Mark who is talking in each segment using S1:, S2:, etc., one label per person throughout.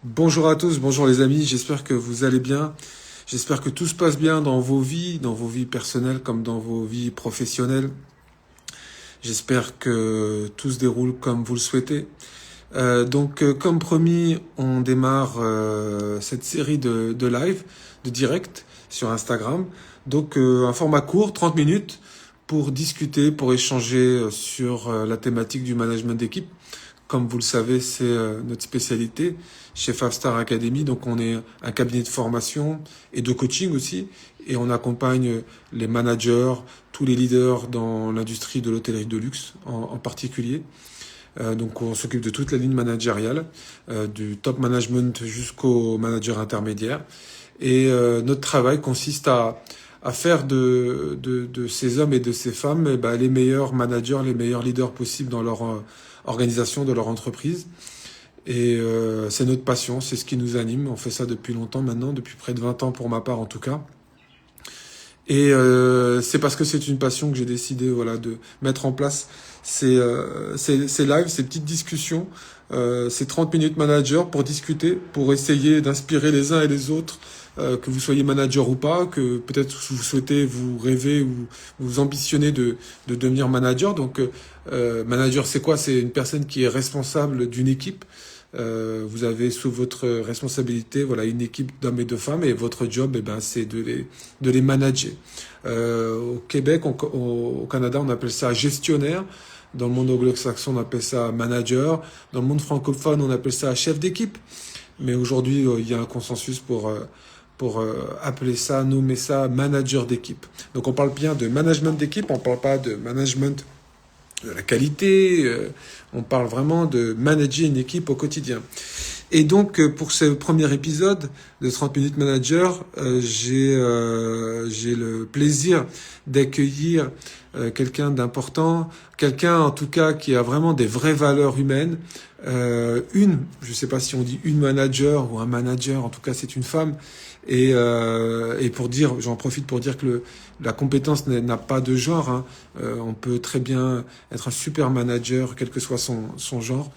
S1: Bonjour à tous, bonjour les amis, j'espère que vous allez bien. J'espère que tout se passe bien dans vos vies personnelles comme dans vos vies professionnelles. J'espère que tout se déroule comme vous le souhaitez. Comme promis, on démarre cette série de live, de direct sur Instagram. Un format court, 30 minutes, pour discuter, pour échanger sur la thématique du management d'équipe. Comme vous le savez, c'est notre spécialité chez Five Star Academy. Donc, on est un cabinet de formation et de coaching aussi. Et on accompagne les managers, tous les leaders dans l'industrie de l'hôtellerie de luxe en particulier. Donc on s'occupe de toute la ligne managériale, du top management jusqu'au manager intermédiaire. Notre travail consiste à faire de ces hommes et de ces femmes les meilleurs managers, les meilleurs leaders possibles dans leur organisation, de leur entreprise. C'est notre passion, c'est ce qui nous anime. On fait ça depuis longtemps maintenant, depuis près de 20 ans pour ma part en tout cas. C'est parce que c'est une passion que j'ai décidé voilà, de mettre en place ces lives, ces petites discussions, ces 30 minutes manager pour discuter, pour essayer d'inspirer les uns et les autres, que vous soyez manager ou pas, que peut-être vous souhaitez, vous rêvez ou vous ambitionnez de devenir manager. Manager, c'est quoi? C'est une personne qui est responsable d'une équipe. Vous avez sous votre responsabilité voilà une équipe d'hommes et de femmes et votre job c'est de les manager. Au Québec, au Canada, on appelle ça gestionnaire. Dans le monde anglo-saxon, on appelle ça manager. Dans le monde francophone, on appelle ça chef d'équipe. Mais aujourd'hui, il y a un consensus pour appeler ça, nommer ça manager d'équipe. Donc on parle bien de management d'équipe, on ne parle pas de management de la qualité, on parle vraiment de manager une équipe au quotidien. Pour ce premier épisode de 30 minutes manager, j'ai le plaisir d'accueillir quelqu'un d'important, quelqu'un en tout cas qui a vraiment des vraies valeurs humaines. Je ne sais pas si on dit une manager ou un manager, en tout cas c'est une femme. Et pour dire, j'en profite pour dire que la compétence n'a pas de genre. Hein. On peut très bien être un super manager, quel que soit son genre.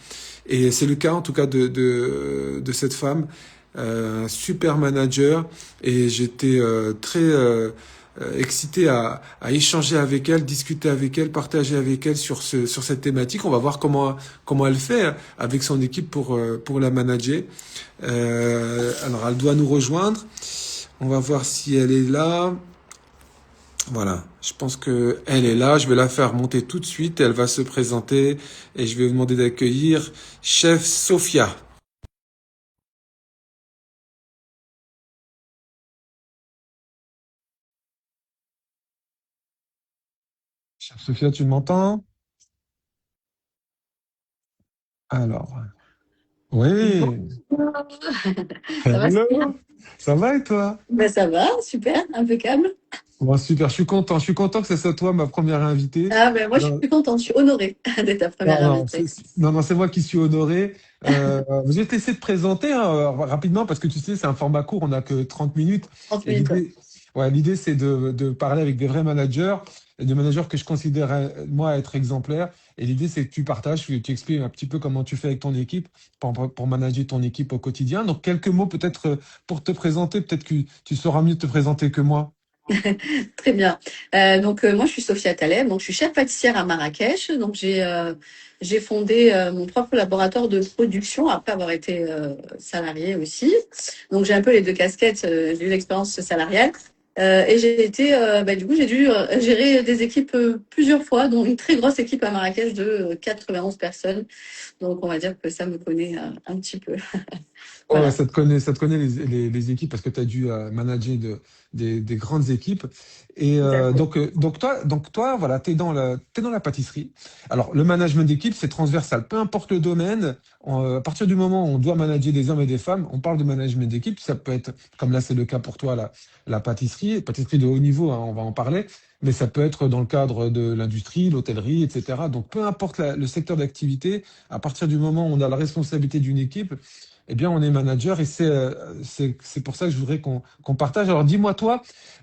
S1: Et c'est le cas en tout cas de cette femme, un super manager. Et j'étais très excité à échanger avec elle, discuter avec elle, partager avec elle sur cette thématique. On va voir comment elle fait avec son équipe pour la manager. Alors elle doit nous rejoindre. On va voir si elle est là. Voilà, je pense que elle est là. Je vais la faire monter tout de suite. Elle va se présenter et je vais vous demander d'accueillir Chef Sophia. Chef Sophia, tu m'entends? Alors,
S2: Bon.
S1: oui.
S2: Ça va,
S1: Hello. Ça va et toi?
S2: ben, ça va, super, impeccable.
S1: Bon, super. Je suis content. Je suis content que ce soit toi ma première invitée.
S2: Ah ben moi je
S1: Alors,
S2: suis contente, je suis honorée d'être ta
S1: non,
S2: première
S1: non,
S2: invitée.
S1: non, c'est moi qui suis honoré. Je vais t'essayer de présenter hein, rapidement parce que tu sais, c'est un format court, on n'a que 30 minutes.
S2: 30
S1: Et
S2: minutes, ouais.
S1: l'idée, c'est de parler avec des vrais managers, et des managers que je considère, moi, être exemplaires. Et l'idée, c'est que tu partages, tu expliques un petit peu comment tu fais avec ton équipe pour manager ton équipe au quotidien. Donc, quelques mots peut-être pour te présenter. Peut-être que tu sauras mieux te présenter que moi.
S2: Très bien. Moi je suis Sophia Taleb, donc je suis chef pâtissière à Marrakech. Donc j'ai fondé mon propre laboratoire de production après avoir été salariée aussi. Donc j'ai un peu les deux casquettes, j'ai eu l'expérience salariale. Et j'ai été, du coup, j'ai dû gérer des équipes plusieurs fois, dont une très grosse équipe à Marrakech de 91 personnes. Donc, on va dire que ça me connaît un petit peu.
S1: Ouais, ouais,
S2: Voilà.
S1: ça te connaît les équipes parce que tu as dû manager des grandes équipes. Donc toi, voilà, t'es dans la pâtisserie. Alors, le management d'équipe, c'est transversal. Peu importe le domaine, à partir du moment où on doit manager des hommes et des femmes, on parle de management d'équipe. Ça peut être, comme là, c'est le cas pour toi, la pâtisserie de haut niveau, hein, on va en parler. Mais ça peut être dans le cadre de l'industrie, l'hôtellerie, etc. Donc, peu importe le secteur d'activité, à partir du moment où on a la responsabilité d'une équipe, eh bien, on est manager et c'est pour ça que je voudrais qu'on partage. Alors, dis-moi, toi,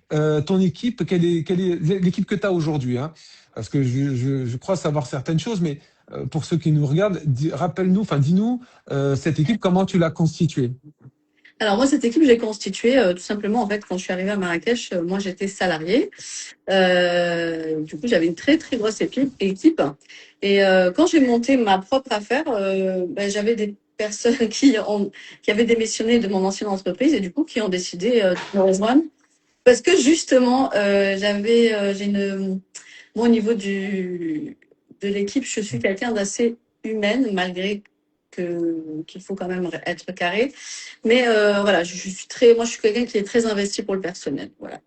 S1: ton équipe, quelle est l'équipe que tu as aujourd'hui, hein? Parce que je crois savoir certaines choses, mais pour ceux qui nous regardent, rappelle-nous, enfin dis-nous, cette équipe, comment tu l'as constituée?
S2: Alors moi, cette équipe, j'ai constituée tout simplement, en fait, quand je suis arrivée à Marrakech, moi j'étais salariée. Du coup, j'avais une très très grosse équipe. Et quand j'ai monté ma propre affaire, ben, j'avais des personnes qui avaient démissionné de mon ancienne entreprise et du coup qui ont décidé de me rejoindre. Parce que justement, j'ai une, moi au niveau de l'équipe, je suis quelqu'un d'assez humaine malgré qu'il faut quand même être carré. Mais voilà, moi je suis quelqu'un qui est très investi pour le personnel. Voilà,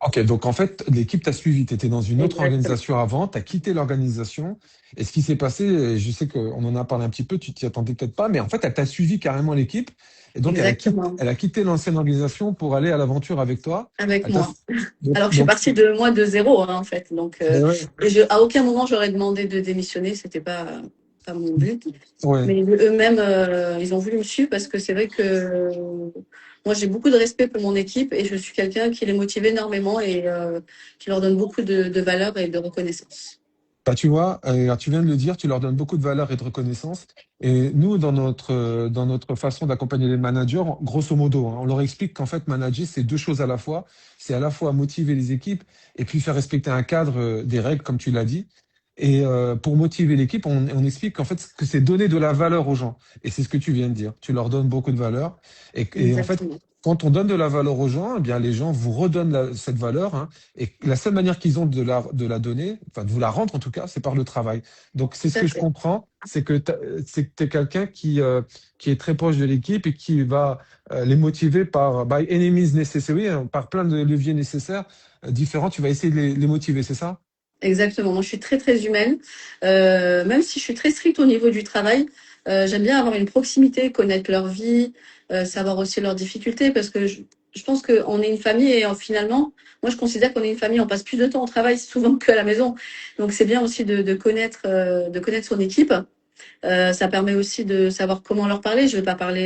S1: Ok, donc en fait, l'équipe t'a suivi. Tu étais dans une autre
S2: exactement.
S1: organisation avant, tu as quitté l'organisation. Et ce qui s'est passé, et je sais qu'on en a parlé un petit peu, tu t'y attendais peut-être pas, mais en fait, elle t'a suivi carrément l'équipe. Et donc,
S2: Exactement.
S1: elle a quitté l'ancienne organisation pour aller à l'aventure avec toi.
S2: Avec
S1: Elle t'a-
S2: moi.
S1: donc,
S2: Alors que je suis
S1: donc,
S2: partie de moi de zéro, hein, en fait. Donc,
S1: ben ouais,
S2: à aucun moment j'aurais demandé de démissionner, c'était pas mon but.
S1: ouais.
S2: Mais eux-mêmes, ils ont voulu me suivre parce que c'est vrai que moi j'ai beaucoup de respect pour mon équipe et je suis quelqu'un qui les motive énormément et qui leur donne beaucoup de valeur et de reconnaissance.
S1: Bah, tu vois, tu viens de le dire, tu leur donnes beaucoup de valeur et de reconnaissance. Et nous, dans notre façon d'accompagner les managers, grosso modo, hein, on leur explique qu'en fait, manager, c'est deux choses à la fois. C'est à la fois motiver les équipes et puis faire respecter un cadre, des règles, comme tu l'as dit. Et pour motiver l'équipe, on explique qu'en fait, que c'est donner de la valeur aux gens. Et c'est ce que tu viens de dire. Tu leur donnes beaucoup de valeur. Et en fait,
S2: Exactement.
S1: quand on donne de la valeur aux gens, eh bien, les gens vous redonnent cette valeur, hein. Et la seule manière qu'ils ont de la donner, enfin de vous la rendre en tout cas, c'est par le travail. Donc c'est ce
S2: Tout à
S1: que je
S2: fait.
S1: comprends, c'est que tu es quelqu'un qui est très proche de l'équipe et qui va les motiver par by any means necessary, hein, par plein de leviers nécessaires différents, tu vas essayer de les motiver, c'est ça?
S2: Exactement. Moi, je suis très, très humaine. Même si je suis très stricte au niveau du travail, j'aime bien avoir une proximité, connaître leur vie, savoir aussi leurs difficultés, parce que je pense qu'on est une famille et finalement, moi, je considère qu'on est une famille. On passe plus de temps au travail souvent qu'à la maison. Donc, c'est bien aussi de connaître son équipe. Ça permet aussi de savoir comment leur parler. Je vais pas parler